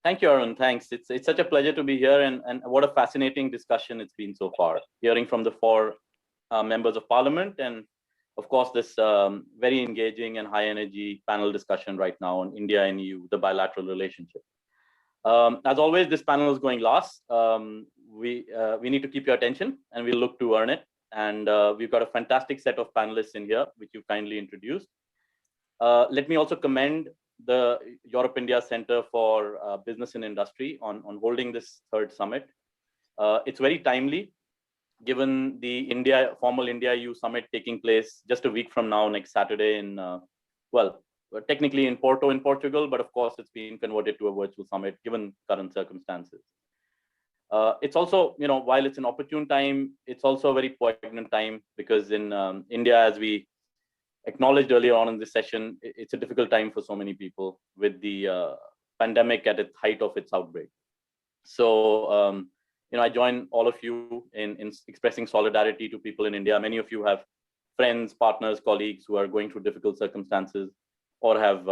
Thank you, Arun. Thanks. It's such a pleasure to be here, and what a fascinating discussion it's been so far. Hearing from the four members of Parliament, and of course this very engaging and high energy panel discussion right now on India and EU, the bilateral relationship. As always, this panel is going last. We need to keep your attention, and we'll look to earn it. And we've got a fantastic set of panelists in here, which you've kindly introduced. Let me also commend the Europe India Center for Business and Industry on holding this third summit. It's very timely, given the formal India-EU summit taking place just a week from now, next Saturday in, well, technically in Porto in Portugal, but of course it's been converted to a virtual summit given current circumstances. It's also, while it's an opportune time, it's also a very poignant time, because in India, as we acknowledged earlier on in this session, it's a difficult time for so many people with the pandemic at its height of its outbreak. So, I join all of you in expressing solidarity to people in India. Many of you have friends, partners, colleagues who are going through difficult circumstances or have,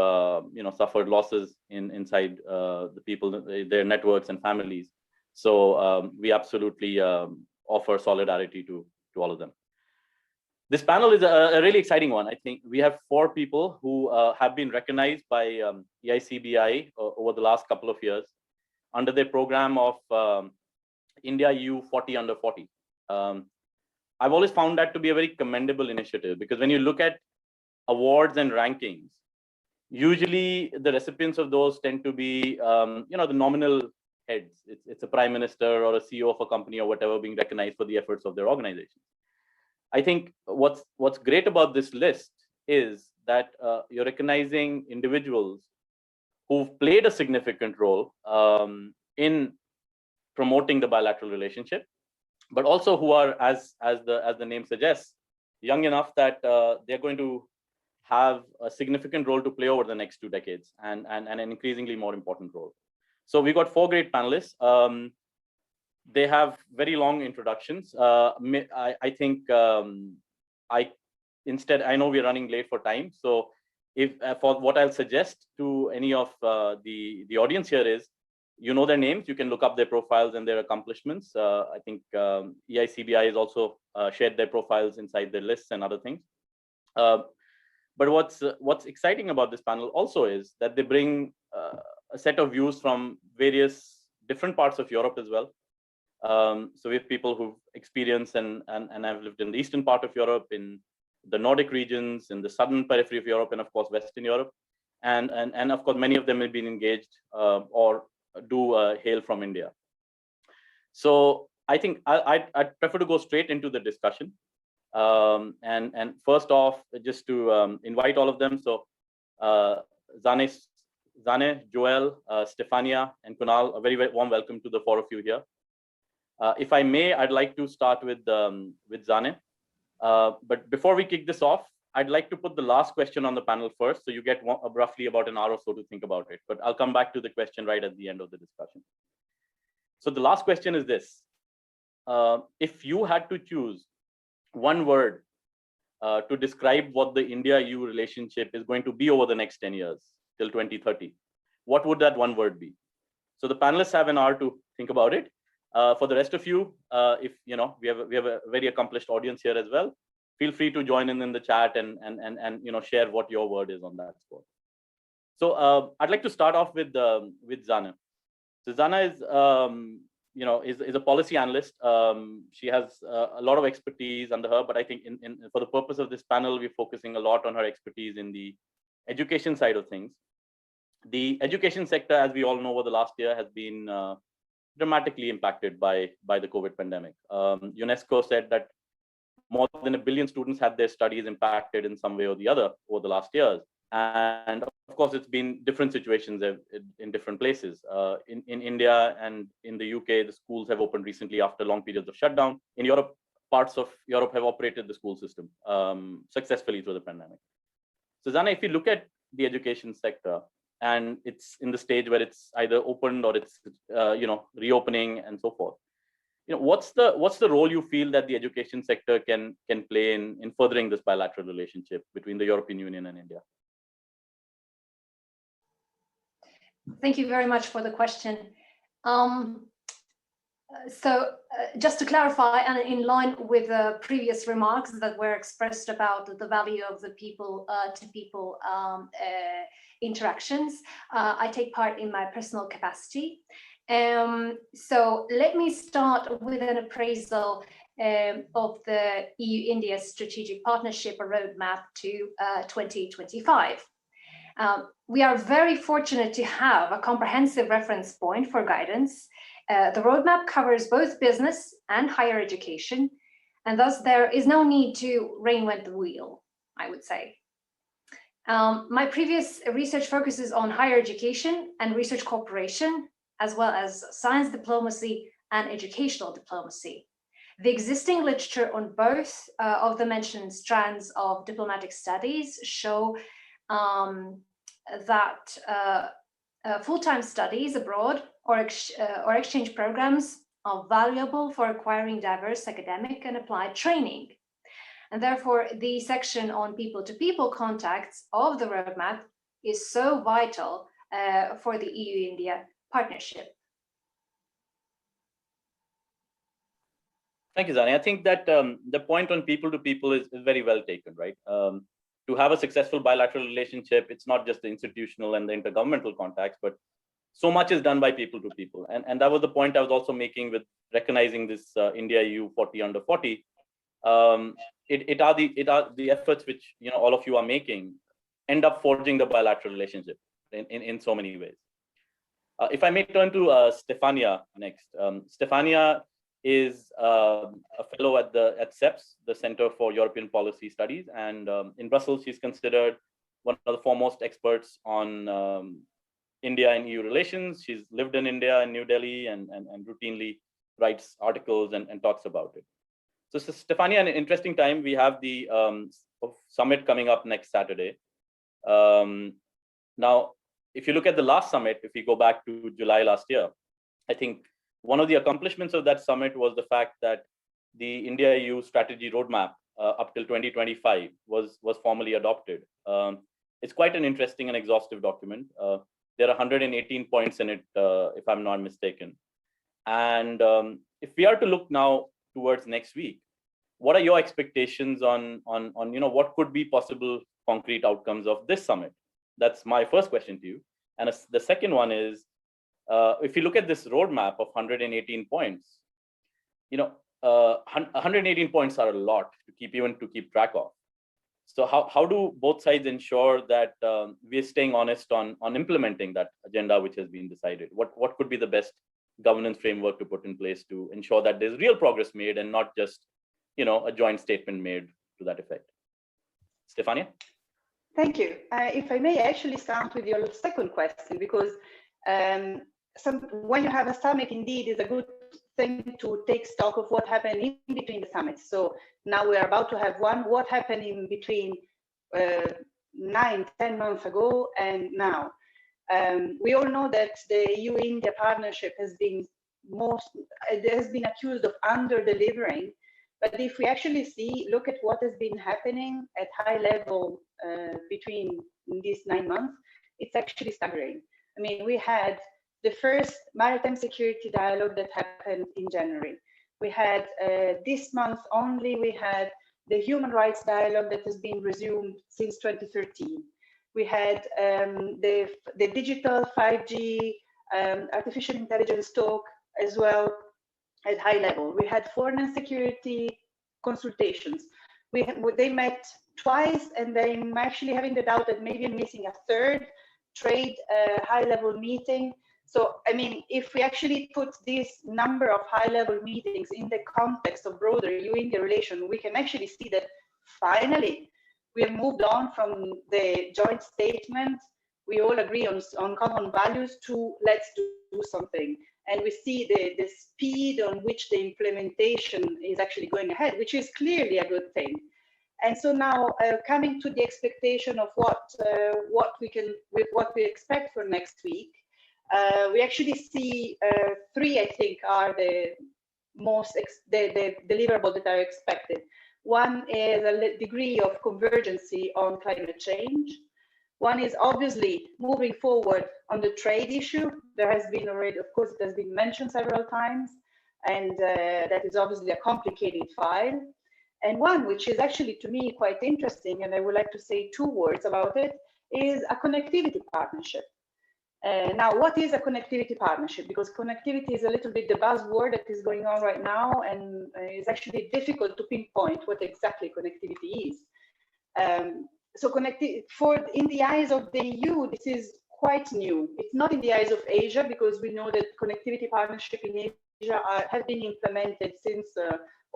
suffered losses inside the people, their networks and families. So we absolutely offer solidarity to all of them. This panel is a really exciting one. I think we have four people who have been recognized by EICBI over the last couple of years under their program of India-EU 40 under 40. I've always found that to be a very commendable initiative, because when you look at awards and rankings, usually the recipients of those tend to be, the nominal heads. It's a prime minister or a CEO of a company or whatever being recognized for the efforts of their organization. I think what's great about this list is that you're recognizing individuals who've played a significant role in promoting the bilateral relationship, but also who are, as the name suggests, young enough that they're going to have a significant role to play over the next 2 decades, and an increasingly more important role. So we've got four great panelists. They have very long introductions. I think I know we're running late for time. So if for what I'll suggest to any of the audience here is, their names, you can look up their profiles and their accomplishments. I think EICBI has also shared their profiles inside their lists and other things. But what's exciting about this panel also is that they bring a set of views from various different parts of Europe as well. So we have people who've experienced and have lived in the eastern part of Europe, in the Nordic regions, in the southern periphery of Europe, and of course Western Europe, and of course many of them have been engaged or do hail from India. So I think I'd prefer to go straight into the discussion. And first off, just to invite all of them. So Zane, Joel, Stefania, and Kunal, a very, very warm welcome to the four of you here. If I may, I'd like to start with Zane. But before we kick this off, I'd like to put the last question on the panel first, so you get roughly about an hour or so to think about it. But I'll come back to the question right at the end of the discussion. So the last question is this. If you had to choose one word to describe what the India-EU relationship is going to be over the next 10 years, till 2030, what would that one word be? So the panelists have an hour to think about it. For the rest of you, if we have a very accomplished audience here as well, feel free to join in the chat and share what your word is on that score. So I'd like to start off with Zane. So Zane is a policy analyst. She has a lot of expertise under her, but I think for the purpose of this panel, we're focusing a lot on her expertise in the education side of things. The education sector, as we all know, over the last year has been dramatically impacted by the COVID pandemic. UNESCO said that more than 1 billion students had their studies impacted in some way or the other over the last years. And of course, it's been different situations in different places. In India and in the UK, the schools have opened recently after long periods of shutdown. In Europe, parts of Europe have operated the school system successfully through the pandemic. So Zane, if you look at the education sector, and it's in the stage where it's either opened or it's reopening and so forth, what's the role you feel that the education sector can play in furthering this bilateral relationship between the European Union and India? Thank you very much for the question. Just to clarify, and in line with the previous remarks that were expressed about the value of the people-to-people interactions, I take part in my personal capacity. So let me start with an appraisal of the EU-India strategic partnership, a roadmap to 2025. We are very fortunate to have a comprehensive reference point for guidance. The roadmap covers both business and higher education, and thus there is no need to reinvent the wheel, I would say. My previous research focuses on higher education and research cooperation, as well as science diplomacy and educational diplomacy. The existing literature on both of the mentioned strands of diplomatic studies show that full-time studies abroad or exchange programs are valuable for acquiring diverse academic and applied training. And therefore, the section on people-to-people contacts of the roadmap is so vital for the EU-India partnership. Thank you, Zane. I think that the point on people-to-people is very well taken, right? To have a successful bilateral relationship, it's not just the institutional and the intergovernmental contacts, but so much is done by people-to-people. And that was the point I was also making with recognizing this India-EU 40 under 40. It are the efforts which all of you are making end up forging the bilateral relationship in so many ways. If I may turn to Stefania next. Stefania is a fellow at CEPS, the Center for European Policy Studies, and in Brussels, she's considered one of the foremost experts on India and EU relations. She's lived in India and New Delhi and routinely writes articles and talks about it. So Stefania, an interesting time. We have the summit coming up next Saturday. Now, if you look at the last summit, if we go back to July last year, I think one of the accomplishments of that summit was the fact that the India-EU strategy roadmap up till 2025 was formally adopted. It's quite an interesting and exhaustive document. There are 118 points in it, if I'm not mistaken. And if we are to look now towards next week, what are your expectations on what could be possible concrete outcomes of this summit? That's my first question to you. And the second one is, if you look at this roadmap of 118 points, 118 points are a lot to keep track of. So how do both sides ensure that we're staying honest on implementing that agenda which has been decided? What could be the best governance framework to put in place to ensure that there's real progress made and not just a joint statement made to that effect? Stefania? Thank you. If I may actually start with your second question, because when you have a summit, indeed, is a good thing to take stock of what happened in between the summits. So now we are about to have one. What happened in between 9-10 months ago and now? We all know that the EU-India partnership has been accused of under-delivering. But if we actually look at what has been happening at high level between these 9 months, it's actually staggering. I mean, we had the first maritime security dialogue that happened in January. We had this month only, we had the human rights dialogue that has been resumed since 2013. We had the digital 5G, artificial intelligence talk as well at high level. We had foreign and security consultations. They met twice, and I'm actually having the doubt that maybe I'm missing a third trade high-level meeting. So, I mean, if we actually put this number of high-level meetings in the context of broader EU-India relation, we can actually see that finally we have moved on from the joint statement. We all agree on common values to let's do something. And we see the speed on which the implementation is actually going ahead, which is clearly a good thing. And so now, coming to the expectation of what we expect for next week, we actually see three, I think, are the most the deliverables that are expected. One is a degree of convergency on climate change. One is obviously moving forward on the trade issue. There has been already, of course, it has been mentioned several times, and that is obviously a complicated file. And one which is actually, to me, quite interesting, and I would like to say 2 words about it, is a connectivity partnership. Now, what is a connectivity partnership? Because connectivity is a little bit the buzzword that is going on right now, and it's actually difficult to pinpoint what exactly connectivity is. So in the eyes of the EU, this is quite new. It's not in the eyes of Asia, because we know that connectivity partnership in Asia have been implemented since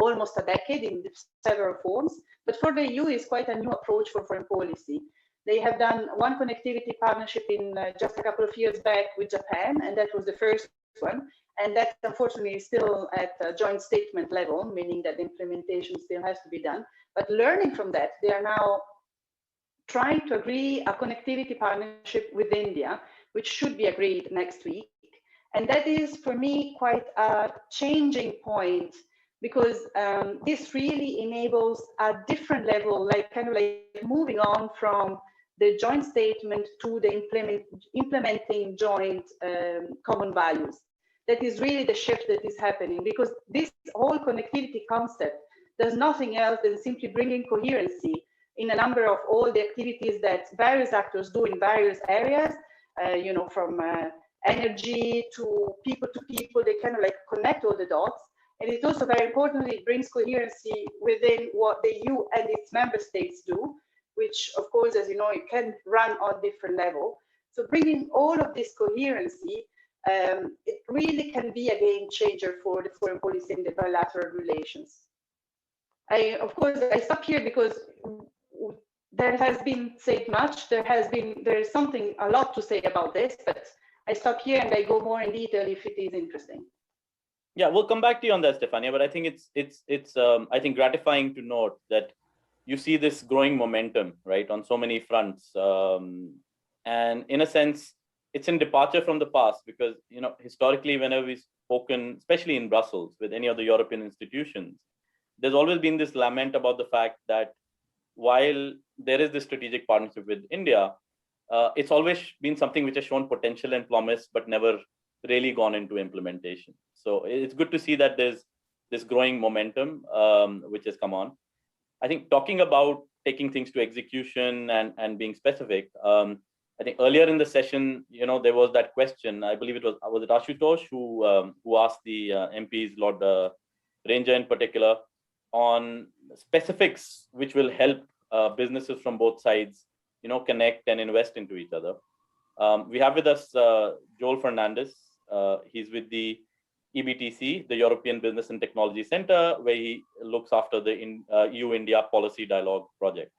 almost a decade in several forms. But for the EU, it's quite a new approach for foreign policy. They have done one connectivity partnership in just a couple of years back with Japan, and that was the first one. And that, unfortunately, is still at a joint statement level, meaning that the implementation still has to be done. But learning from that, they are now trying to agree a connectivity partnership with India, which should be agreed next week. And that is, for me, quite a changing point, because this really enables a different level, like kind of like moving on from the joint statement to the implementing joint common values. That is really the shift that is happening, because this whole connectivity concept does nothing else than simply bringing coherency in a number of all the activities that various actors do in various areas, you know, from energy to people, they kind of like connect all the dots. And it also very importantly brings coherency within what the EU and its member states do, which of course, as you know, it can run on different level. So bringing all of this coherency, it really can be a game changer for the foreign policy and the bilateral relations. Of course, I stop here because there has been said much. There is something, a lot to say about this, but I stop here and I go more in detail if it is interesting. Yeah, we'll come back to you on that, Stefania. But I think it's I think gratifying to note that you see this growing momentum, right, on so many fronts, and in a sense, it's in departure from the past, because you know historically, whenever we've spoken, especially in Brussels with any of the European institutions, there's always been this lament about the fact that while there is this strategic partnership with India, it's always been something which has shown potential and promise, but never really gone into implementation. So it's good to see that there's this growing momentum which has come on. I think talking about taking things to execution and being specific, I think earlier in the session, you know, there was that question. I believe it was it Ashutosh who asked the MPs, Lord Ranger in particular, on specifics which will help businesses from both sides, you know, connect and invest into each other. We have with us Joel Fernandes. He's with the EBTC, the European Business and Technology Center, where he looks after the EU-India Policy Dialogue project.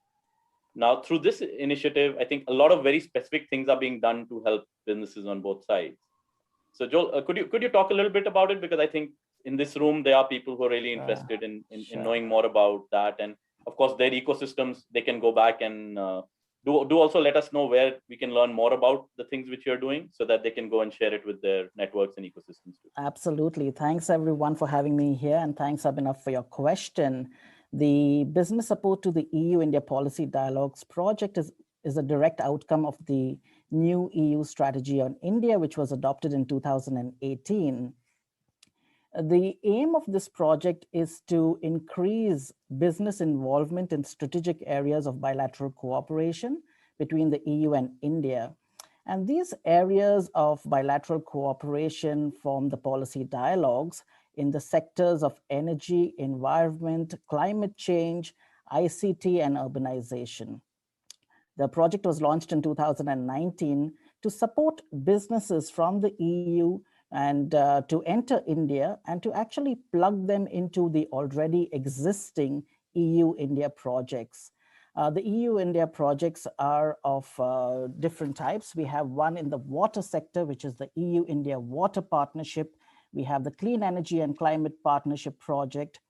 Now, through this initiative, I think a lot of very specific things are being done to help businesses on both sides. So, Joel, could you talk a little bit about it? Because I think in this room, there are people who are really interested in knowing more about that. And of course, their ecosystems, they can go back and do also let us know where we can learn more about the things which you're doing, so that they can go and share it with their networks and ecosystems too. Absolutely. Thanks everyone for having me here, and thanks Abhinav for your question. The business support to the EU-India Policy Dialogues project is a direct outcome of the new EU strategy on India, which was adopted in 2018. The aim of this project is to increase business involvement in strategic areas of bilateral cooperation between the EU and India. And these areas of bilateral cooperation form the policy dialogues in the sectors of energy, environment, climate change, ICT, and urbanization. The project was launched in 2019 to support businesses from the EU and to enter India and to actually plug them into the already existing EU-India projects. The EU-India projects are of different types. We have one in the water sector, which is the EU-India Water Partnership. We have the Clean Energy and Climate Partnership Project.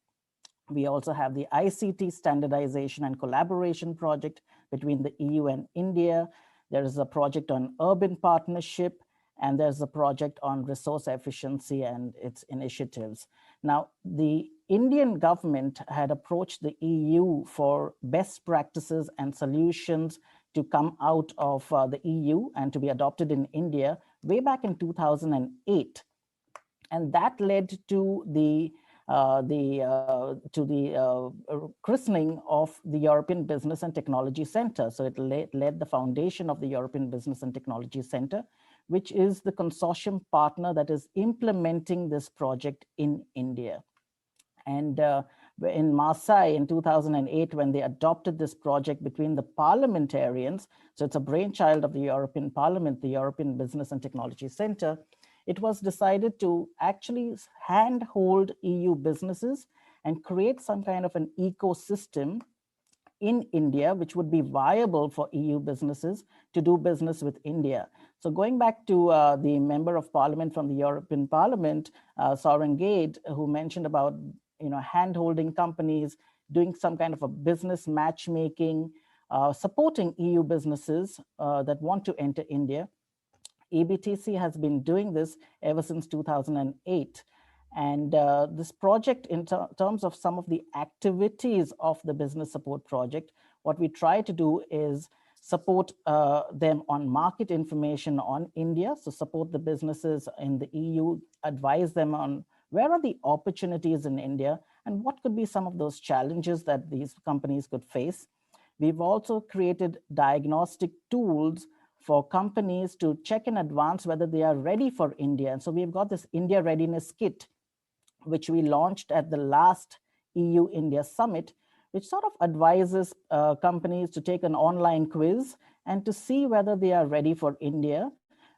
We also have the ICT Standardization and Collaboration Project between the EU and India. There is a project on Urban Partnership, and there's a project on resource efficiency and its initiatives. Now, the Indian government had approached the EU for best practices and solutions to come out of the EU and to be adopted in India way back in 2008. And that led to the christening of the European Business and Technology Center. So it led the foundation of the European Business and Technology Center, which is the consortium partner that is implementing this project in India. And in Marseille in 2008, when they adopted this project between the parliamentarians, so it's a brainchild of the European Parliament, the European Business and Technology Center, it was decided to actually handhold EU businesses and create some kind of an ecosystem in India, which would be viable for EU businesses to do business with India. So going back to the member of parliament from the European Parliament, Soren Gade, who mentioned about hand-holding companies, doing some kind of a business matchmaking, supporting EU businesses that want to enter India. EBTC has been doing this ever since 2008. And this project, in terms of some of the activities of the business support project, what we try to do is support them on market information on India. So support the businesses in the EU, advise them on where are the opportunities in India and what could be some of those challenges that these companies could face. We've also created diagnostic tools for companies to check in advance whether they are ready for India. And so we've got this India Readiness Kit, which we launched at the last EU-India Summit, which sort of advises companies to take an online quiz and to see whether they are ready for India.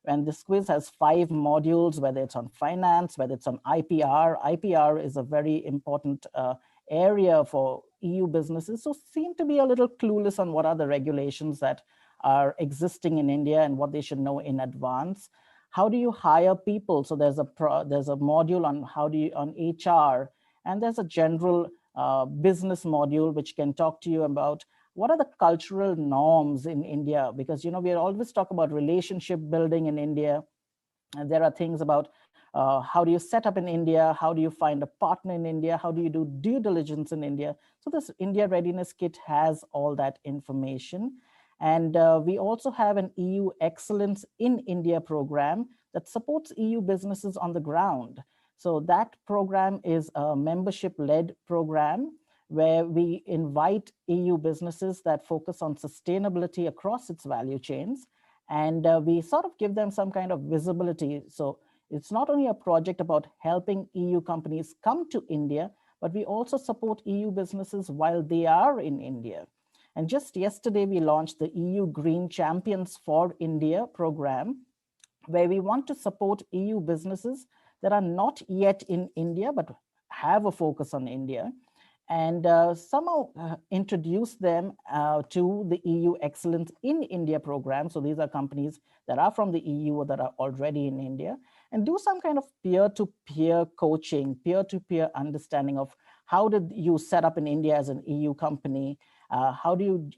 And this quiz has 5 modules, whether it's on finance, whether it's on IPR. IPR is a very important area for EU businesses, so seem to be a little clueless on what are the regulations that are existing in India and what they should know in advance. How do you hire people? So there's a module on on HR, and there's a general business module which can talk to you about what are the cultural norms in India, because we always talk about relationship building in India, and there are things about how do you set up in India, how do you find a partner in India, how do you do due diligence in India. So this India Readiness Kit has all that information. And we also have an EU Excellence in India program that supports EU businesses on the ground. So that program is a membership-led program where we invite EU businesses that focus on sustainability across its value chains. And we sort of give them some kind of visibility. So it's not only a project about helping EU companies come to India, but we also support EU businesses while they are in India. And just yesterday, we launched the EU Green Champions for India program, where we want to support EU businesses that are not yet in India, but have a focus on India, and somehow introduce them to the EU Excellence in India program. So these are companies that are from the EU or that are already in India, and do some kind of peer-to-peer coaching, peer-to-peer understanding of how did you set up in India as an EU company. How do you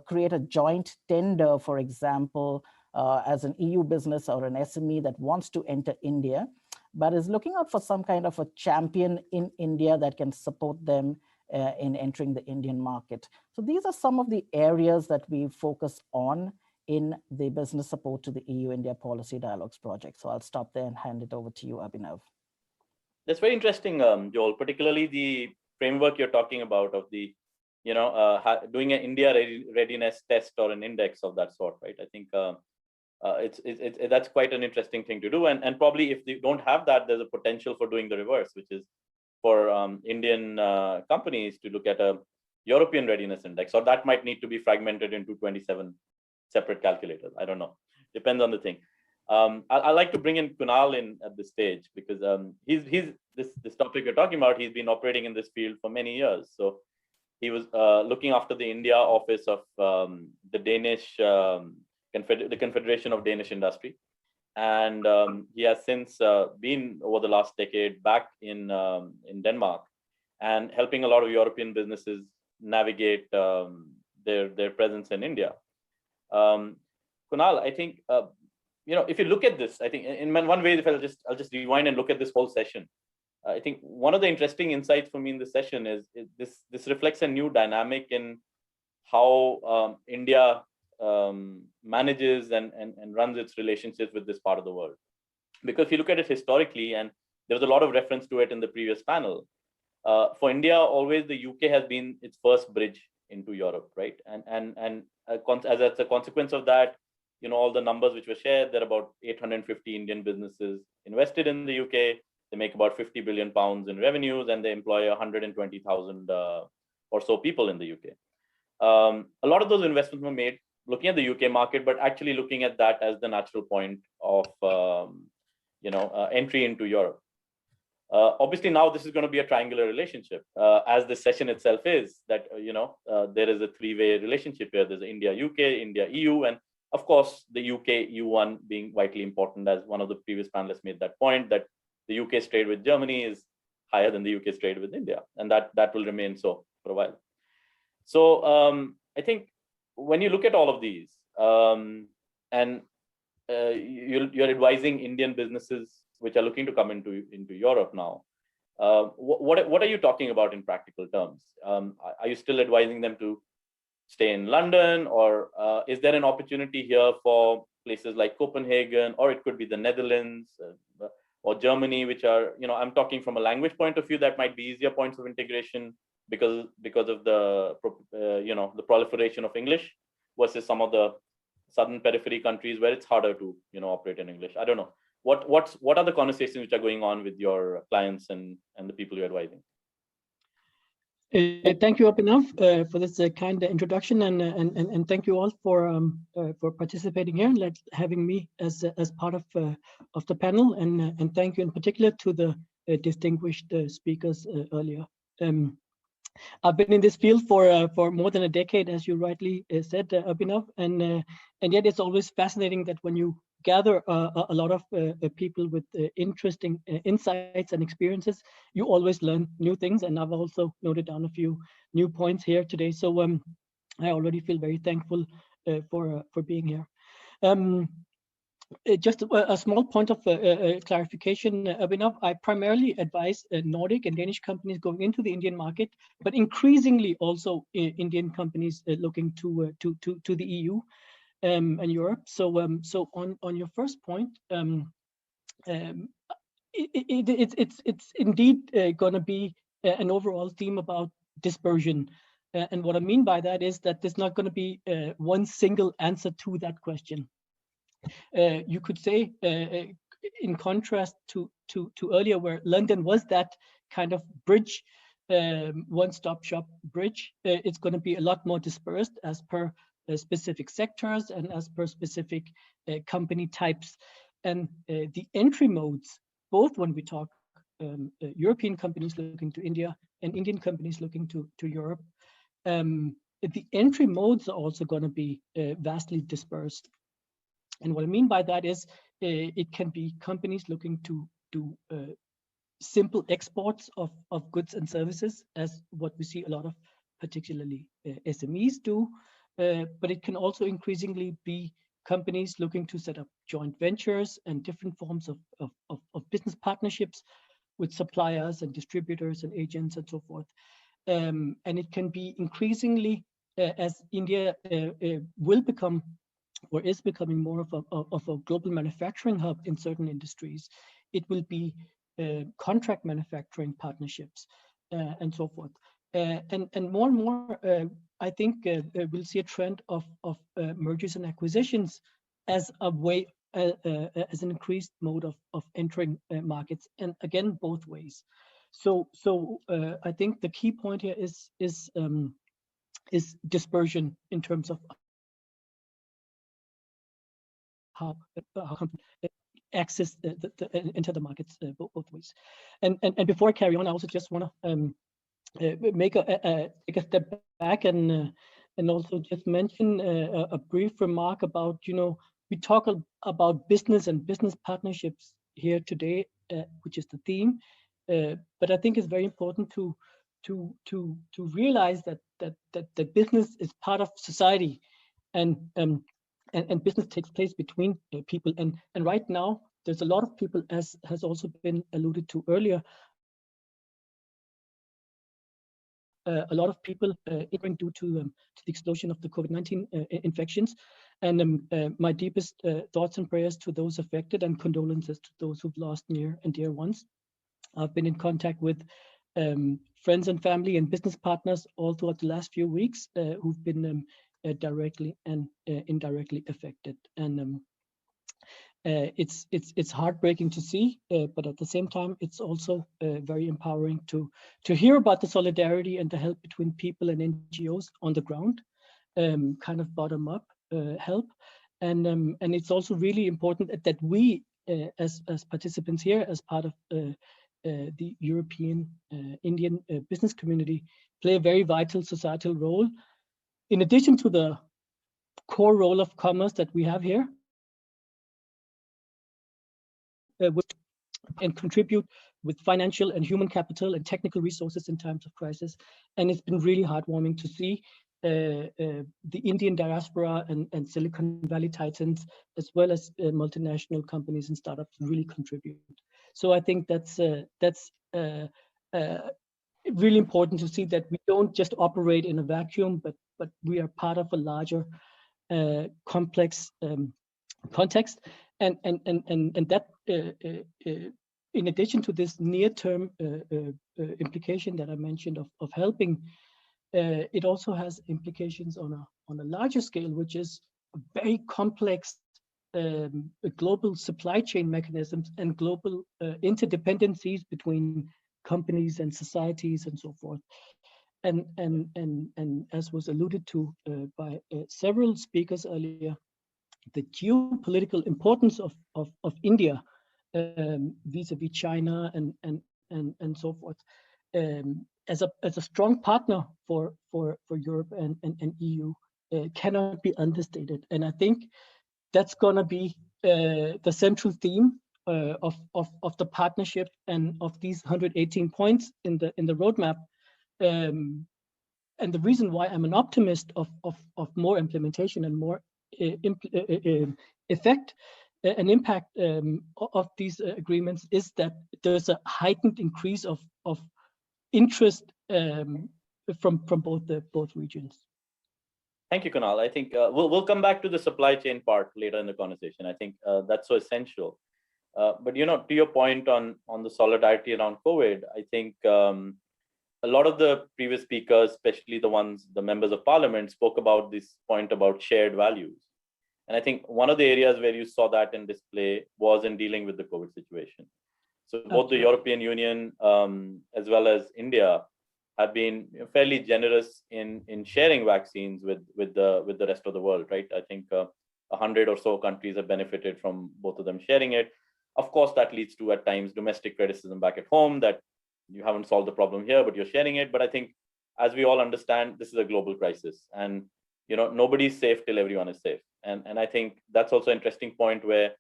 create a joint tender, for example, as an EU business or an SME that wants to enter India, but is looking out for some kind of a champion in India that can support them in entering the Indian market. So these are some of the areas that we focus on in the business support to the EU-India Policy Dialogues project. So I'll stop there and hand it over to you, Abhinav. That's very interesting, Joel, particularly the framework you're talking about of the doing an India readiness test or an index of that sort, right? I think that's quite an interesting thing to do. And probably if they don't have that, there's a potential for doing the reverse, which is for Indian companies to look at a European readiness index, or that might need to be fragmented into 27 separate calculators. I don't know. Depends on the thing. I like to bring in Kunal in at this stage because he's this topic you're talking about. He's been operating in this field for many years. So he was looking after the India office of the Danish, the Confederation of Danish Industry. And he has since been over the last decade back in Denmark and helping a lot of European businesses navigate their presence in India. Kunal, I think, if you look at this, I think in one way, if I'll just rewind and look at this whole session. I think one of the interesting insights for me in this session is this reflects a new dynamic in how India manages and runs its relationships with this part of the world. Because if you look at it historically, and there was a lot of reference to it in the previous panel, for India, always the UK has been its first bridge into Europe, right? And as a consequence of that, you know, all the numbers which were shared, there are about 850 Indian businesses invested in the UK. They make about 50 billion pounds in revenues, and they employ 120,000 or so people in the UK. A lot of those investments were made looking at the UK market, but actually looking at that as the natural point of entry into Europe. Obviously, now this is going to be a triangular relationship, as the session itself is, that there is a three-way relationship here. There's India, UK, India, EU, and of course the UK EU one being vitally important, as one of the previous panelists made that point, that the UK's trade with Germany is higher than the UK's trade with India, and that will remain so for a while. So I think when you look at all of these, and you're advising Indian businesses which are looking to come into Europe now, what are you talking about in practical terms? Are you still advising them to stay in London, or is there an opportunity here for places like Copenhagen, or it could be the Netherlands or Germany, which are, I'm talking from a language point of view, that might be easier points of integration because of the the proliferation of English, versus some of the southern periphery countries where it's harder to operate in English. I don't know. What are the conversations which are going on with your clients and the people you're advising? Thank you, Abhinav, for this kind introduction, and thank you all for participating here and having me as part of the panel, and thank you in particular to the distinguished speakers earlier. I've been in this field for more than a decade, as you rightly said, Abhinav, and yet it's always fascinating that when you gather a lot of people with interesting insights and experiences, you always learn new things. And I've also noted down a few new points here today. So I already feel very thankful for being here. Just a small point of clarification, Abhinav. I primarily advise Nordic and Danish companies going into the Indian market, but increasingly also Indian companies looking to the EU. And Europe. So on your first point, it's indeed going to be an overall theme about dispersion. And what I mean by that is that there's not going to be one single answer to that question. You could say, in contrast to earlier, where London was that kind of bridge, one-stop shop bridge, it's going to be a lot more dispersed as per specific sectors and as per specific company types. And the entry modes, both when we talk European companies looking to India and Indian companies looking to Europe, the entry modes are also going to be vastly dispersed. And what I mean by that is it can be companies looking to do simple exports of goods and services, as what we see a lot of particularly SMEs do. But it can also increasingly be companies looking to set up joint ventures and different forms of business partnerships with suppliers and distributors and agents and so forth. And it can be increasingly, as India will become or is becoming more of a global manufacturing hub in certain industries, it will be contract manufacturing partnerships and so forth. And more, I think we'll see a trend of mergers and acquisitions as a way, as an increased mode of entering markets, and again, both ways. So I think the key point here is dispersion in terms of how companies access enter the markets both ways. And before I carry on, I also just want to take a step back and also just mention a brief remark about, we talk about business and business partnerships here today, which is the theme. But I think it's very important to realize that business is part of society, and business takes place between people. And right now, there's a lot of people, as has also been alluded to earlier, a lot of people due to the explosion of the COVID-19 infections. And my deepest thoughts and prayers to those affected, and condolences to those who've lost near and dear ones. I've been in contact with friends and family and business partners all throughout the last few weeks who've been directly and indirectly affected. And it's heartbreaking to see, but at the same time, it's also very empowering to hear about the solidarity and the help between people and NGOs on the ground, kind of bottom up help. And it's also really important that we, as participants here, as part of the European Indian business community, play a very vital societal role, in addition to the core role of commerce that we have here, and contribute with financial and human capital and technical resources in times of crisis. And it's been really heartwarming to see the Indian diaspora and Silicon Valley titans, as well as multinational companies and startups, really contribute. So I think that's really important to see that we don't just operate in a vacuum, but we are part of a larger complex context. And that, in addition to this near-term implication that I mentioned of helping, it also has implications on a larger scale, which is very complex global supply chain mechanisms and global interdependencies between companies and societies and so forth. And as was alluded to by several speakers earlier, the geopolitical importance of India vis-a-vis China and so forth, as a strong partner for Europe and EU, cannot be understated. And I think that's gonna be the central theme of the partnership and of these 118 points in the roadmap. And the reason why I'm an optimist of more implementation and more effect and impact of these agreements is that there's a heightened increase of interest from both regions. Thank you, Kunal. I think we'll come back to the supply chain part later in the conversation. I think that's so essential. But to your point on the solidarity around COVID, I think a lot of the previous speakers, especially the members of parliament, spoke about this point about shared values. And I think one of the areas where you saw that in display was in dealing with the COVID situation. So both the European Union as well as India have been fairly generous in sharing vaccines with the rest of the world, right? I think 100 or so countries have benefited from both of them sharing it. Of course, that leads to at times domestic criticism back at home that you haven't solved the problem here, but you're sharing it. But I think, as we all understand, this is a global crisis, and nobody's safe till everyone is safe. And I think that's also an interesting point where,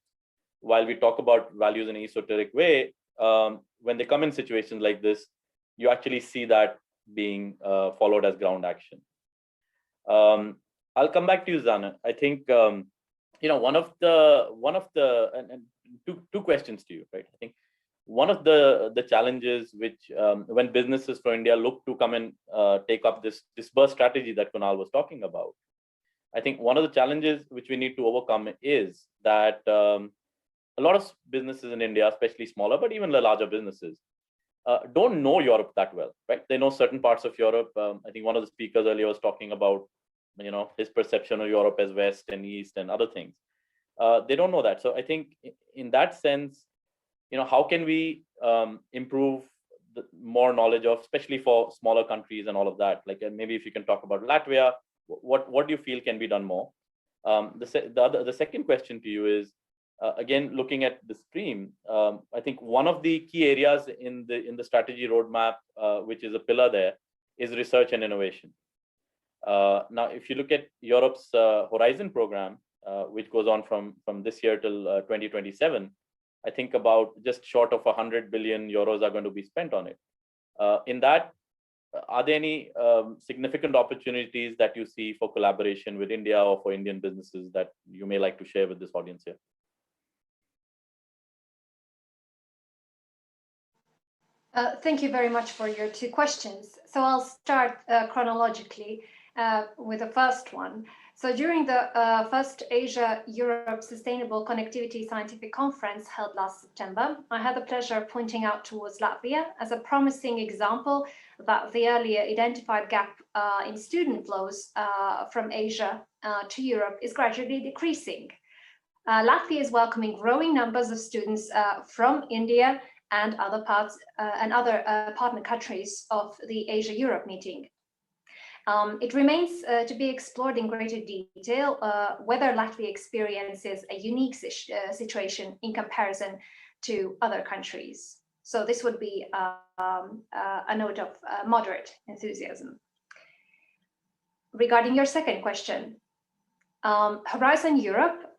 while we talk about values in an esoteric way, when they come in situations like this, you actually see that being followed as ground action. I'll come back to you, Zane. I think one of the and two questions to you, right? I think one of the challenges which when businesses from India look to come and take up this disperse strategy that Kunal was talking about, I think one of the challenges which we need to overcome is that a lot of businesses in India, especially smaller, but even the larger businesses, don't know Europe that well, right? They know certain parts of Europe. I think one of the speakers earlier was talking about, his perception of Europe as West and East and other things. They don't know that. So I think in that sense, how can we improve the more knowledge of, especially for smaller countries and all of that? Like maybe if you can talk about Latvia, what do you feel can be done more? The second question to you is, again, looking at the stream, I think one of the key areas in the strategy roadmap, which is a pillar there, is research and innovation. Now, if you look at Europe's Horizon program, which goes on from this year till 2027, I think about just short of 100 billion euros are going to be spent on it. In that, are there any significant opportunities that you see for collaboration with India or for Indian businesses that you may like to share with this audience here? Thank you very much for your two questions. So I'll start chronologically with the first one. So during the first Asia-Europe Sustainable Connectivity Scientific Conference held last September, I had the pleasure of pointing out towards Latvia as a promising example that the earlier identified gap in student flows from Asia to Europe is gradually decreasing. Latvia is welcoming growing numbers of students from India and other parts and other partner countries of the Asia-Europe meeting. It remains to be explored in greater detail whether Latvia experiences a unique situation in comparison to other countries. So this would be a note of moderate enthusiasm. Regarding your second question, Horizon Europe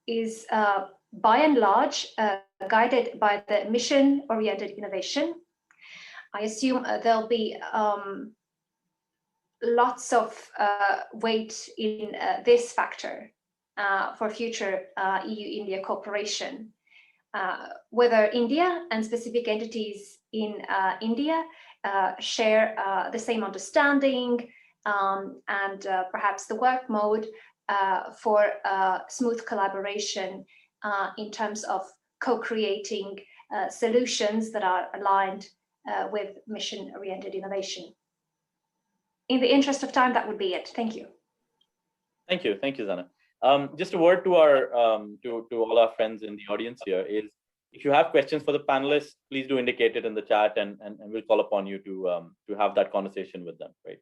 is by and large guided by the mission-oriented innovation. I assume there'll be lots of weight in this factor for future EU-India cooperation. Whether India and specific entities in India share the same understanding and perhaps the work mode for smooth collaboration in terms of co-creating solutions that are aligned with mission-oriented innovation. In the interest of time, that would be it. Thank you. Thank you, Zane. Just a word to our to all our friends in the audience here is, if you have questions for the panelists, please do indicate it in the chat, and we'll call upon you to have that conversation with them. Right.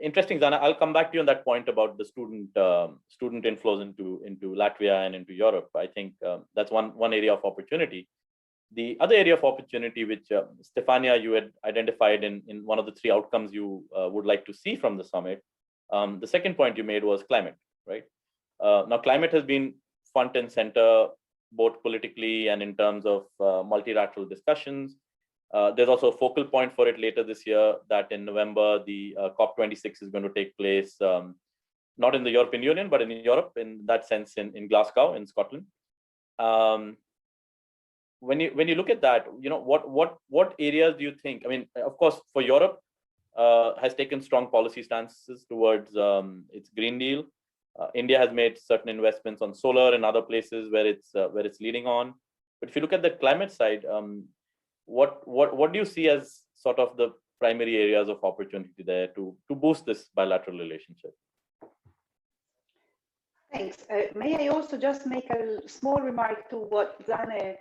Interesting, Zana. I'll come back to you on that point about the student inflows into Latvia and into Europe. I think that's one area of opportunity. The other area of opportunity, which Stefania, you had identified in one of the three outcomes you would like to see from the summit. The second point you made was climate, right? Now, climate has been front and center, both politically and in terms of multilateral discussions. There's also a focal point for it later this year, that in November, the COP26 is going to take place, not in the European Union, but in Europe, in that sense, in Glasgow, in Scotland. When you look at that, you know, what areas do you think? I mean, of course, for Europe, has taken strong policy stances towards its Green Deal. India has made certain investments on solar and other places where it's leading on. But if you look at the climate side, what do you see as sort of the primary areas of opportunity there to boost this bilateral relationship? Thanks. May I also just make a small remark to what Zane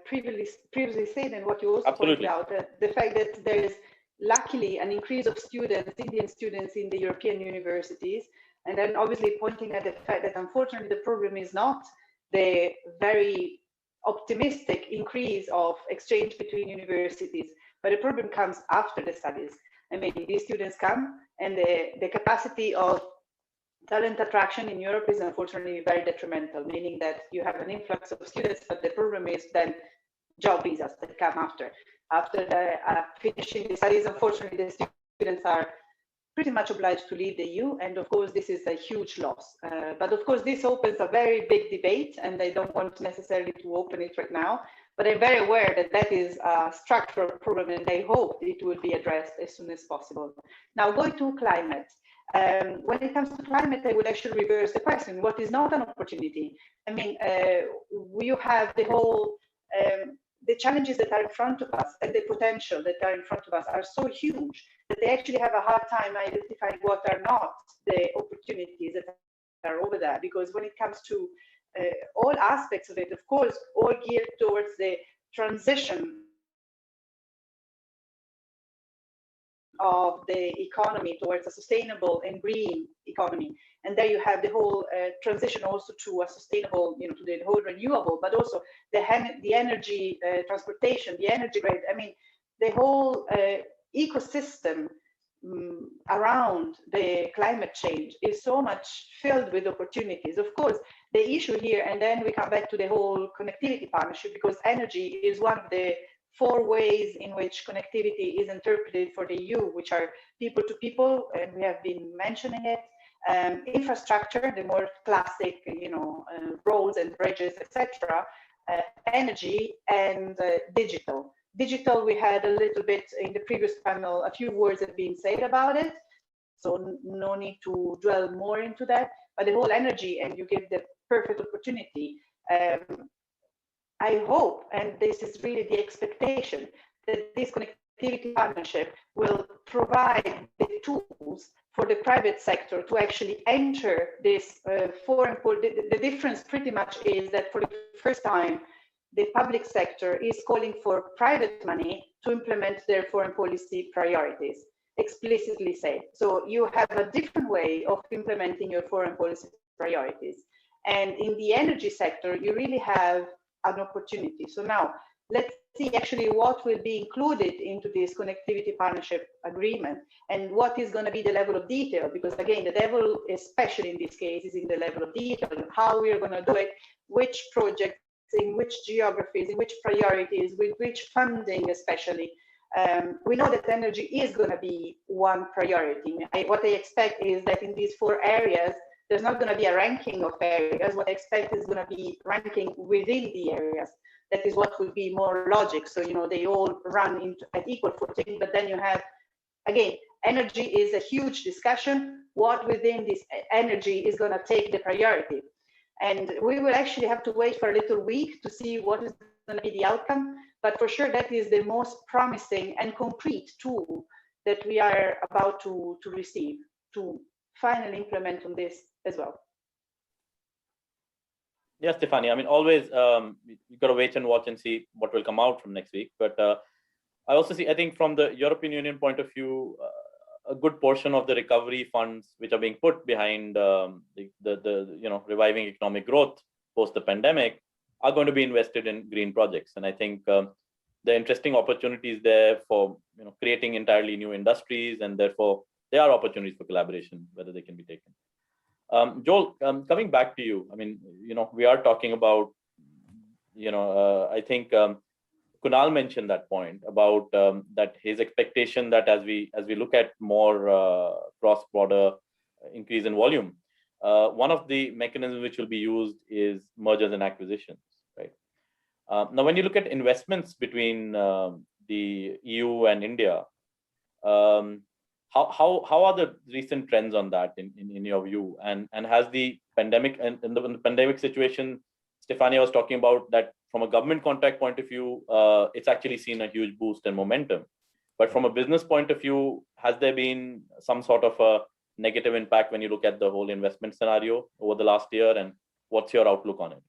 previously said, and what you also pointed out, the fact that there is luckily an increase of students, Indian students in the European universities, and then obviously pointing at the fact that unfortunately the problem is not the very optimistic increase of exchange between universities, but the problem comes after the studies. I mean, these students come, and the capacity of talent attraction in Europe is unfortunately very detrimental, meaning that you have an influx of students, but the problem is then job visas that come after. After finishing the studies, unfortunately, the students are pretty much obliged to leave the EU, and of course, this is a huge loss. But of course, this opens a very big debate, and I don't want necessarily to open it right now, but I'm very aware that that is a structural problem, and I hope it will be addressed as soon as possible. Now, going to climate. When it comes to climate, I would actually reverse the question. What is not an opportunity? I mean, you have the whole, the challenges that are in front of us and the potential that are in front of us are so huge that they actually have a hard time identifying what are not the opportunities that are over there. Because when it comes to all aspects of it, of course, all geared towards the transition of the economy towards a sustainable and green economy. And there you have the whole transition also to a sustainable, you know, to the whole renewable, but also the energy transportation, the energy grid. I mean, the whole ecosystem around the climate change is so much filled with opportunities. Of course, the issue here, and then we come back to the whole connectivity partnership, because energy is one of the 4 ways in which connectivity is interpreted for the EU, which are people to people, and we have been mentioning it, infrastructure, the more classic, you know, roads and bridges, etc., energy, and digital. Digital, we had a little bit in the previous panel, a few words have been said about it. So no need to dwell more into that, but the whole energy, and you give the perfect opportunity. I hope, and this is really the expectation, that this connectivity partnership will provide the tools for the private sector to actually enter this foreign policy. The difference pretty much is that for the first time, the public sector is calling for private money to implement their foreign policy priorities, explicitly said. So you have a different way of implementing your foreign policy priorities. And in the energy sector, you really have an opportunity. So now let's see actually what will be included into this connectivity partnership agreement and what is going to be the level of detail, because again, the devil, especially in this case, is in the level of detail, how we're going to do it, which projects, in which geographies, in which priorities, with which funding especially. We know that energy is going to be one priority. What I expect is that in these 4 areas, there's not going to be a ranking of areas. What I expect is going to be ranking within the areas. That is what would be more logic. So, you know, they all run at equal footing, but then you have, again, energy is a huge discussion. What within this energy is going to take the priority? And we will actually have to wait for a little week to see what is going to be the outcome. But for sure, that is the most promising and concrete tool that we are about to receive to finally implement on this as well. Yes, Stefania. I mean, always you've got to wait and watch and see what will come out from next week. But I also see, I think from the European Union point of view, a good portion of the recovery funds which are being put behind the reviving economic growth post the pandemic are going to be invested in green projects. And I think the interesting opportunities there for creating entirely new industries, and therefore there are opportunities for collaboration, whether they can be taken. Joel, coming back to you, I mean, we are talking about, I think Kunal mentioned that point about that his expectation that as we look at more cross-border increase in volume, one of the mechanisms which will be used is mergers and acquisitions, right? Now, when you look at investments between the EU and India, how are the recent trends on that in your view? And has the pandemic and in the pandemic situation, Stefania was talking about that from a government contract point of view, it's actually seen a huge boost in momentum. But from a business point of view, has there been some sort of a negative impact when you look at the whole investment scenario over the last year? And what's your outlook on it?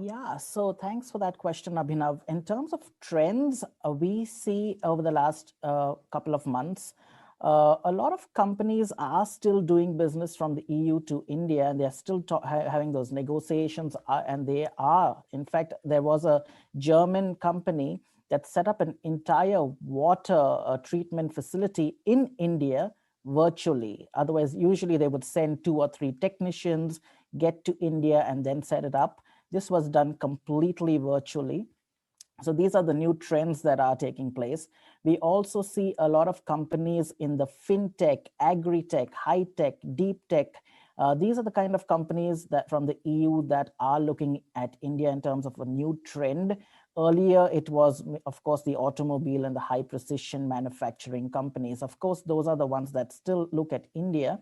Yeah, so thanks for that question, Abhinav. In terms of trends, we see over the last couple of months, a lot of companies are still doing business from the EU to India, and they're still having those negotiations. And they are, in fact, there was a German company that set up an entire water treatment facility in India virtually. Otherwise, usually they would send 2 or 3 technicians, get to India, and then set it up. This was done completely virtually. So these are the new trends that are taking place. We also see a lot of companies in the fintech, agri-tech, high-tech, deep tech. These are the kind of companies that from the EU that are looking at India in terms of a new trend. Earlier, it was, of course, the automobile and the high precision manufacturing companies. Of course, those are the ones that still look at India.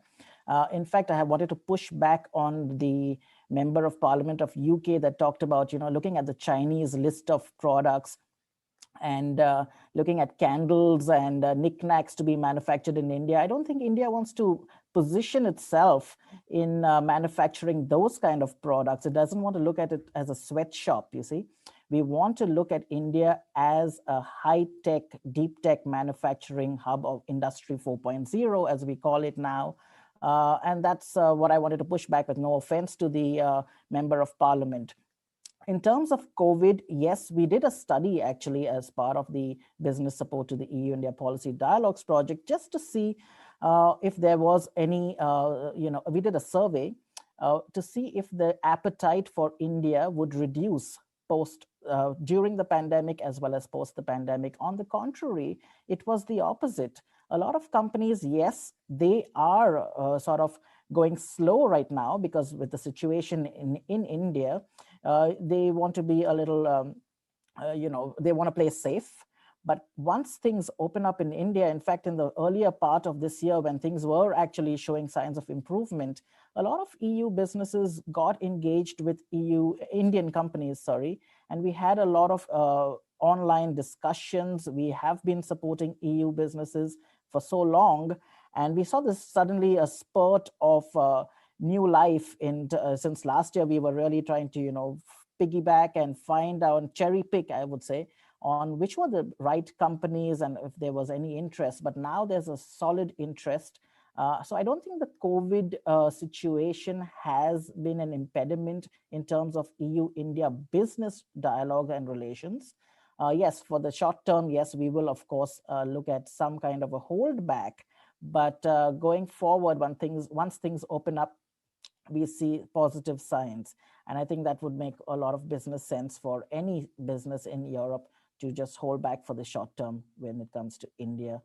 In fact, I have wanted to push back on the member of parliament of UK that talked about, looking at the Chinese list of products and looking at candles and knickknacks to be manufactured in India. I don't think India wants to position itself in manufacturing those kind of products. It doesn't want to look at it as a sweatshop, you see. We want to look at India as a high-tech, deep-tech manufacturing hub of Industry 4.0, as we call it now. And that's what I wanted to push back with, no offense to the member of parliament. In terms of COVID, yes, we did a study actually as part of the business support to the EU-India Policy Dialogues project, just to see if there was any, we did a survey to see if the appetite for India would reduce during the pandemic as well as post the pandemic. On the contrary, it was the opposite. A lot of companies, yes, they are sort of going slow right now because with the situation in India, they want to be a little, they want to play safe. But once things open up in India, in fact, in the earlier part of this year, when things were actually showing signs of improvement, a lot of EU businesses got engaged with Indian companies, and we had a lot of online discussions. We have been supporting EU businesses for so long, and we saw this suddenly a spurt of new life. Since last year, we were really trying to, piggyback and find out, cherry pick, I would say, on which were the right companies and if there was any interest. But now there's a solid interest. So I don't think the COVID situation has been an impediment in terms of EU-India business dialogue and relations. Yes, for the short term, yes, we will, of course, look at some kind of a holdback. But going forward, once things open up, we see positive signs. And I think that would make a lot of business sense for any business in Europe to just hold back for the short term when it comes to India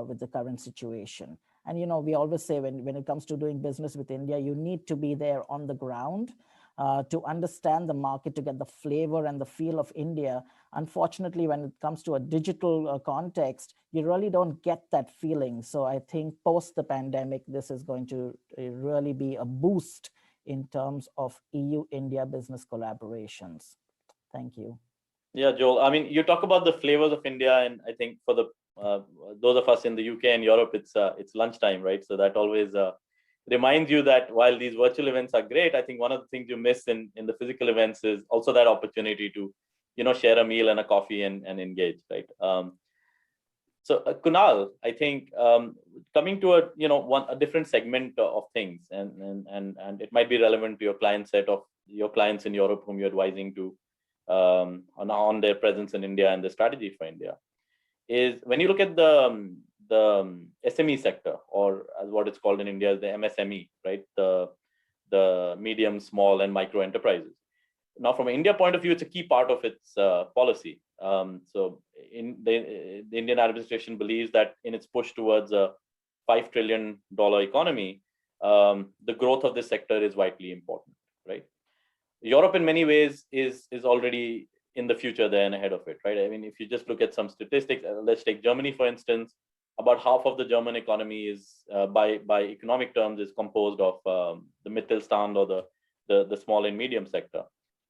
with the current situation. And, we always say when it comes to doing business with India, you need to be there on the ground to understand the market, to get the flavor and the feel of India. Unfortunately, when it comes to a digital context, you really don't get that feeling. So I think post the pandemic, this is going to really be a boost in terms of EU-India business collaborations. Thank you. Yeah, Joel, I mean, you talk about the flavors of India, and I think for the those of us in the UK and Europe, it's lunchtime, right? So that always reminds you that while these virtual events are great, I think one of the things you miss in the physical events is also that opportunity to, share a meal and a coffee and engage, right? So Kunal, I think coming to a different segment of things, and it might be relevant to your client set of your clients in Europe whom you're advising to on their presence in India and the strategy for India, is when you look at the SME sector, or as what it's called in India, the MSME, right? The medium, small, and micro enterprises. Now, from an India point of view, it's a key part of its policy. So in the Indian administration believes that in its push towards a $5 trillion economy, the growth of this sector is vitally important, right? Europe in many ways is already in the future there and ahead of it, right? I mean, if you just look at some statistics, let's take Germany, for instance. About half of the German economy is, by economic terms, is composed of the Mittelstand, or the small and medium sector.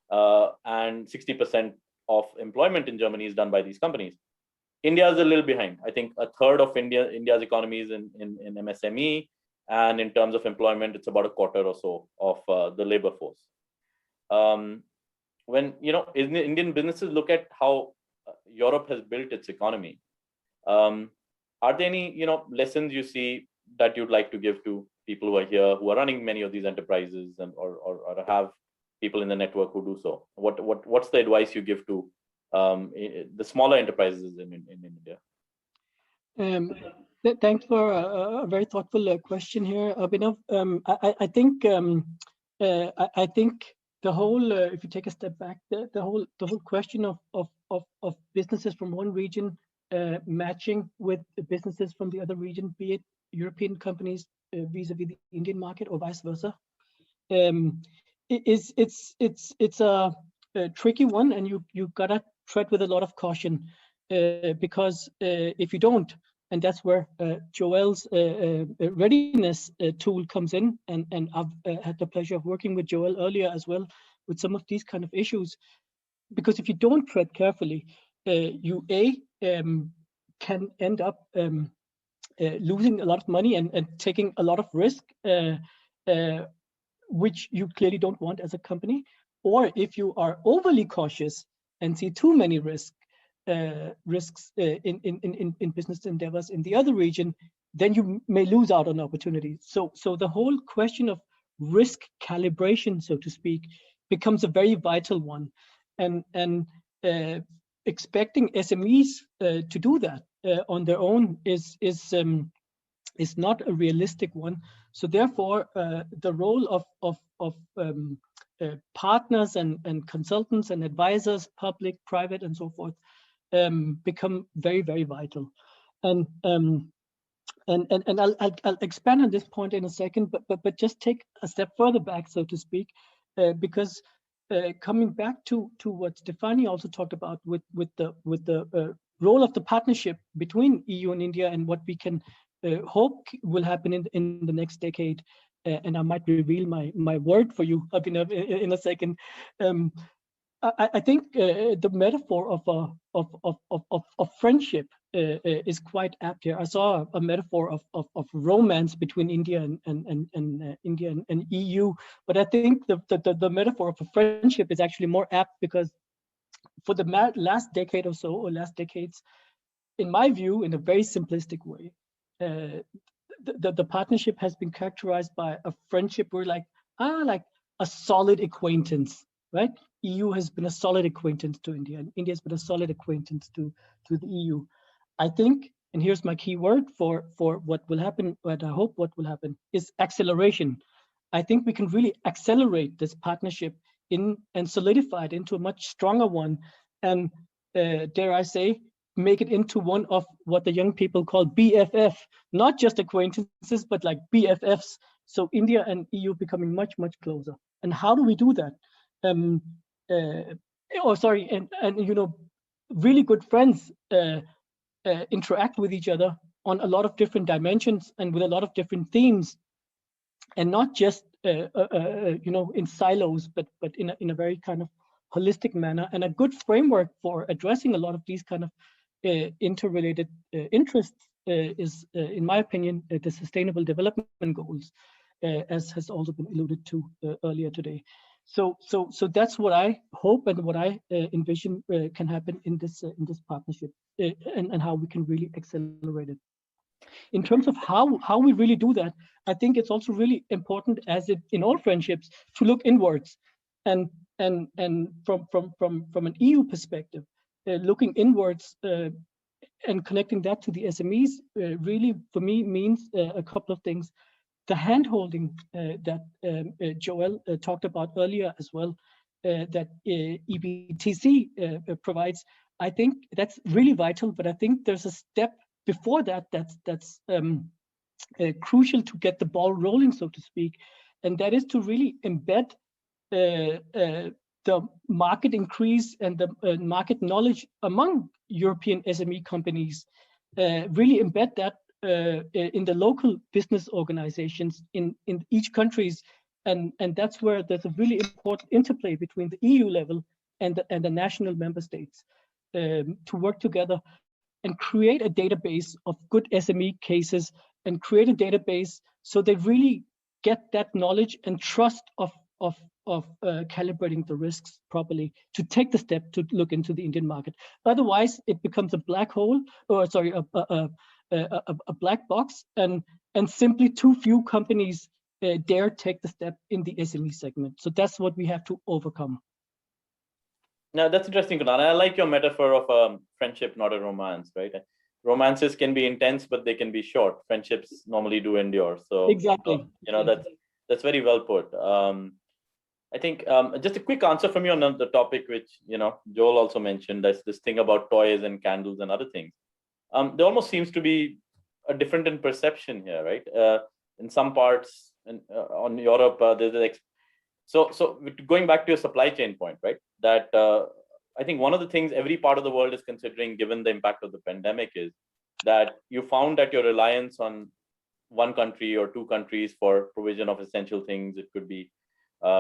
And 60% of employment in Germany is done by these companies. India is a little behind. I think a third of India's economy is in MSME, and in terms of employment, it's about a quarter or so of the labor force. When Indian businesses look at how Europe has built its economy, are there any lessons you see that you'd like to give to people who are here, who are running many of these enterprises, and or have people in the network who do so? What's the advice you give to the smaller enterprises in India? Thanks for a very thoughtful question here, Abhinav. I think the whole, if you take a step back, the whole question of businesses from one region matching with the businesses from the other region, be it European companies vis-a-vis the Indian market or vice versa, it's a tricky one, and you gotta tread with a lot of caution, because if you don't, and that's where Joel's readiness tool comes in, and I've had the pleasure of working with Joel earlier as well with some of these kind of issues. Because if you don't tread carefully, you can end up losing a lot of money and taking a lot of risk, which you clearly don't want as a company. Or if you are overly cautious and see too many risks in business endeavors in the other region, then you may lose out on opportunities. So the whole question of risk calibration, so to speak, becomes a very vital one, and expecting SMEs to do that on their own is not a realistic one. So therefore, the role of partners and consultants and advisors, public, private, and so forth, become very, very vital. And I'll expand on this point in a second, but just take a step further back, so to speak, because coming back to what Stefania also talked about with the role of the partnership between EU and India and what we can hope will happen in the next decade. And I might reveal my word for you, Abhinav, in a second. I think the metaphor of friendship is quite apt here. I saw a metaphor of romance between India and EU, but I think the metaphor of a friendship is actually more apt, because for the last decade or so, or last decades, in my view, in a very simplistic way, the partnership has been characterized by a friendship where like a solid acquaintance, right? EU has been a solid acquaintance to India, and India has been a solid acquaintance to the EU. I think, and here's my key word for what will happen, what I hope what will happen, is acceleration. I think we can really accelerate this partnership and solidify it into a much stronger one, and dare I say, make it into one of what the young people call BFF, not just acquaintances, but like BFFs. So India and EU becoming much, much closer. And how do we do that? And you know, really good friends interact with each other on a lot of different dimensions and with a lot of different themes, and not just you know, in silos, but in a very kind of holistic manner. And a good framework for addressing a lot of these kind of interrelated interests is, in my opinion, the Sustainable Development Goals, as has also been alluded to earlier today. So that's what I hope and what I envision can happen in this partnership, and how we can really accelerate it. In terms of how we really do that, I think it's also really important, as in all friendships, to look inwards, and from an EU perspective, looking inwards and connecting that to the SMEs really, for me, means a couple of things. The hand-holding that Joel talked about earlier as well, that EBTC provides, I think that's really vital. But I think there's a step before that that's crucial to get the ball rolling, so to speak, and that is to really embed the market increase and the market knowledge among European SME companies, really embed that in the local business organizations in each countries, and that's where there's a really important interplay between the EU level and the national member states to work together and create a database of good SME cases, and create a database so they really get that knowledge and trust of calibrating the risks properly to take the step to look into the Indian market. Otherwise, it becomes a black hole, or sorry, a black box, and simply too few companies dare take the step in the SME segment. So that's what we have to overcome. Now, that's interesting, Kunal. I like your metaphor of a friendship, not a romance, right? Romances can be intense, but they can be short. Friendships normally do endure. So exactly, you know, that's very well put. I think just a quick answer from you on the topic, which, you know, Joel also mentioned, that's this thing about toys and candles and other things. There almost seems to be a difference in perception here, right? In some parts, on Europe, so going back to your supply chain point, right? That I think one of the things every part of the world is considering, given the impact of the pandemic, is that you found that your reliance on one country or two countries for provision of essential things, it could be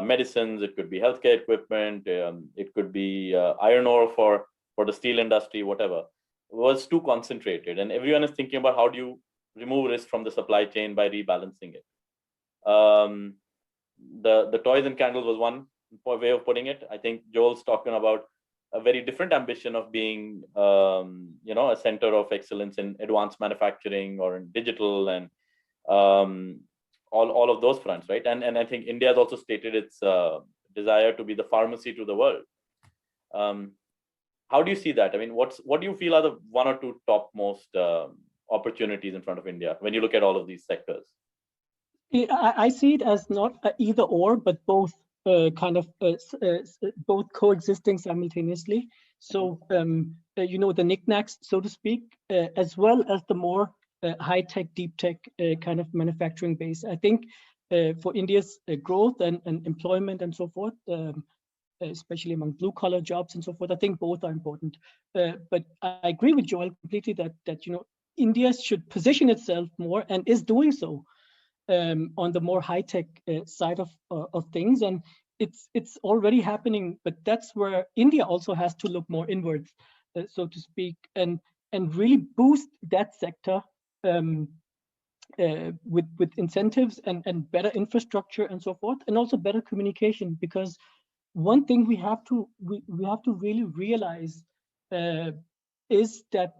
medicines, it could be healthcare equipment, it could be iron ore for the steel industry, whatever, was too concentrated. And everyone is thinking about how do you remove risk from the supply chain by rebalancing it. The toys and candles was one way of putting it. I think Joel's talking about a very different ambition of being, you know, a center of excellence in advanced manufacturing or in digital and all of those fronts, right? And I think India has also stated its desire to be the pharmacy to the world. How do you see that? I mean, what do you feel are the one or two topmost opportunities in front of India when you look at all of these sectors? I see it as not either or, but both both coexisting simultaneously. So, you know, the knickknacks, so to speak, as well as the more high-tech, deep-tech kind of manufacturing base. I think for India's growth and employment and so forth, especially among blue-collar jobs and so forth. I think both are important. But I agree with Joel completely that India should position itself more, and is doing so, on the more high-tech side of things, and it's already happening. But that's where India also has to look more inwards, so to speak, and really boost that sector with incentives and better infrastructure and so forth, and also better communication. Because one thing we have to really realize is that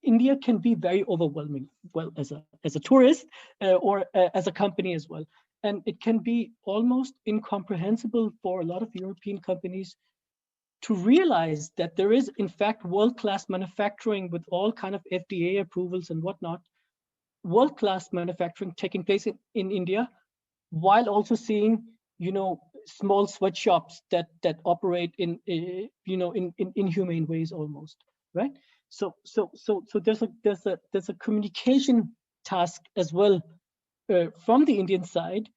India can be very overwhelming, well, as a tourist or as a company as well. And it can be almost incomprehensible for a lot of European companies to realize that there is, in fact, world-class manufacturing with all kind of FDA approvals and whatnot, world-class manufacturing taking place in India, while also seeing, small sweatshops that operate in inhumane ways almost, right? So there's a communication task as well from the Indian side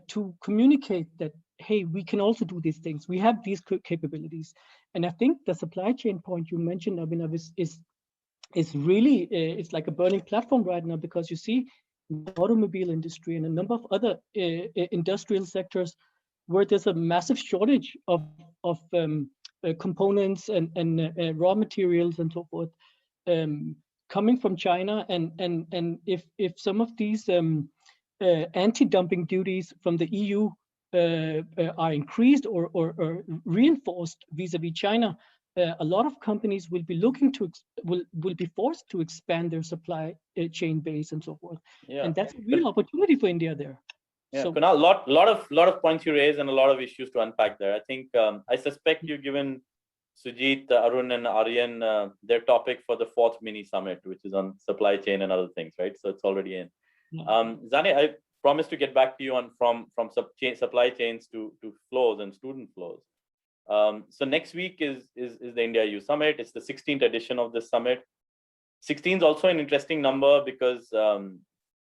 to communicate that, hey, we can also do these things. We have these capabilities. And I think the supply chain point you mentioned, Abhinav, is really, it's like a burning platform right now, because you see the automobile industry and a number of other industrial sectors where there's a massive shortage of components and raw materials and so forth coming from China. And if some of these anti-dumping duties from the EU are increased or reinforced vis-a-vis China, a lot of companies will be looking to will be forced to expand their supply chain base and so forth. Yeah. And that's a real opportunity for India there. Yeah, so, Kunal, lot of points you raised and a lot of issues to unpack there. I think I suspect you've given Sujit, Arun, and Aryan their topic for the 4th mini summit, which is on supply chain and other things, right? So it's already in. Yeah. Zane, I promised to get back to you on from supply chains to flows and student flows. So next week is the India EU Summit. It's the 16th edition of this summit. 16 is also an interesting number because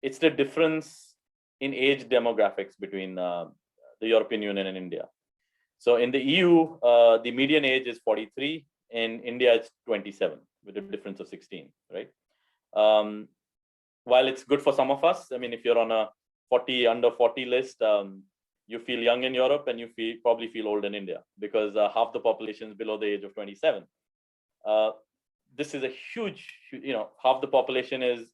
it's the difference in age demographics between the European Union and India. So in the EU, the median age is 43. In India, it's 27, with a difference of 16, right? While it's good for some of us, I mean, if you're on a under 40 list, you feel young in Europe and you probably feel old in India, because half the population is below the age of 27. This is a huge, half the population is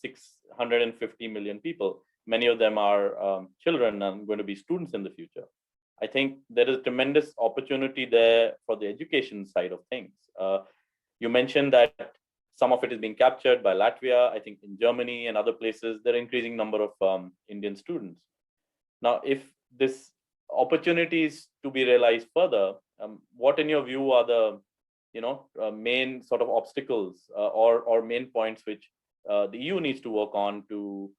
650 million people. Many of them are children and going to be students in the future. I think there is a tremendous opportunity there for the education side of things. You mentioned that some of it is being captured by Latvia. I think in Germany and other places, there are increasing number of Indian students. Now, if this opportunity is to be realized further, what in your view are the main sort of obstacles or main points which the EU needs to work on to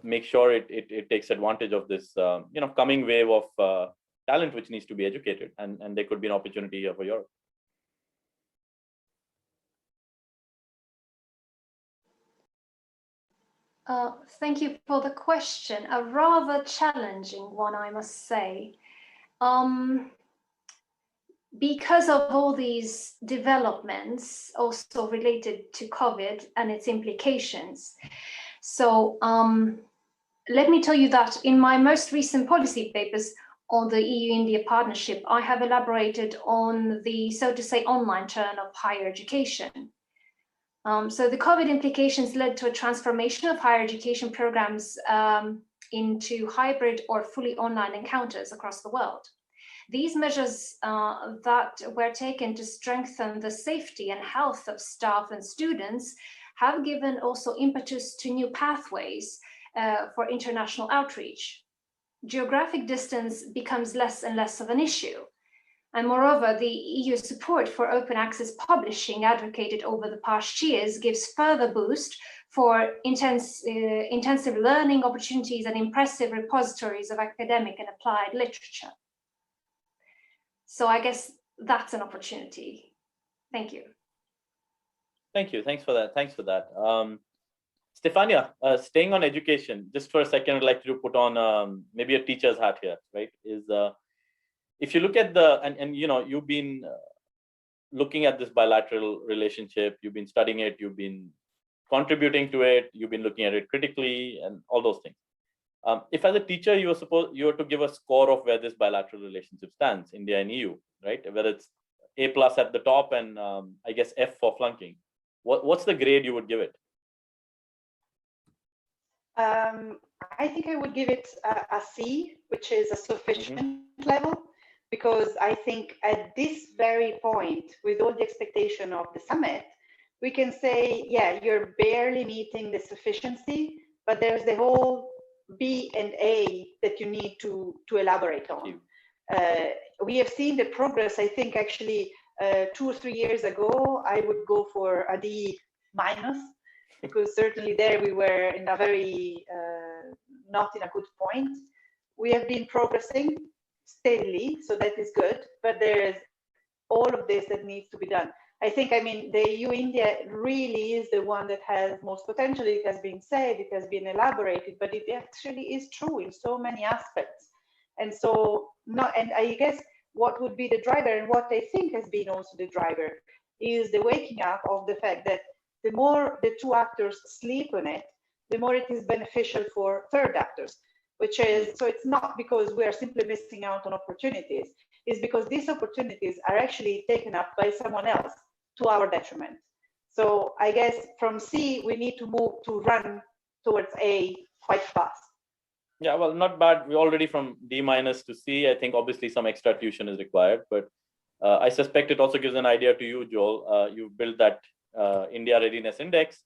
make sure it takes advantage of this coming wave of talent which needs to be educated, and there could be an opportunity here for Europe? Thank you for the question. A rather challenging one, I must say. Because of all these developments, also related to COVID and its implications. So let me tell you that in my most recent policy papers on the EU-India partnership, I have elaborated on the, so to say, online turn of higher education. So the COVID implications led to a transformation of higher education programs into hybrid or fully online encounters across the world. These measures that were taken to strengthen the safety and health of staff and students have given also impetus to new pathways for international outreach. Geographic distance becomes less and less of an issue. And moreover, the EU support for open access publishing advocated over the past years gives further boost for intensive learning opportunities and impressive repositories of academic and applied literature. So I guess that's an opportunity. Thank you. Thank you. Thanks for that. Thanks for that. Stefania, staying on education, just for a second, I'd like to put on maybe a teacher's hat here, right? if you look at the, and you know, you've been looking at this bilateral relationship, you've been studying it, you've been contributing to it, you've been looking at it critically and all those things. If as a teacher, you were to give a score of where this bilateral relationship stands, India and EU, right? Whether it's A+ at the top and I guess F for flunking. What's the grade you would give it? I think I would give it a C, which is a sufficient level, because I think at this very point, with all the expectation of the summit, we can say, yeah, you're barely meeting the sufficiency, but there's the whole B and A that you need to elaborate on. We have seen the progress. I think actually 2 or 3 years ago, I would go for a D-, because certainly there we were in a very, not in a good point. We have been progressing steadily, so that is good, but there is all of this that needs to be done. I think, I mean, the EU-India really is the one that has most potential. It has been said, it has been elaborated, but it actually is true in so many aspects. And so, and I guess what would be the driver, and what I think has been also the driver, is the waking up of the fact that the more the two actors sleep on it, the more it is beneficial for third actors, which is, so it's not because we are simply missing out on opportunities, it's because these opportunities are actually taken up by someone else to our detriment. So I guess from C, we need to move to run towards A quite fast. Yeah, well, not bad. We're already from D- to C. I think obviously some extra tuition is required, but I suspect it also gives an idea to you, Joel. You've built that India Readiness Index.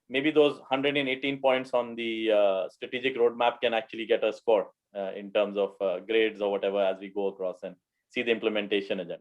Maybe those 118 points on the strategic roadmap can actually get a score in terms of grades or whatever as we go across and see the implementation agenda.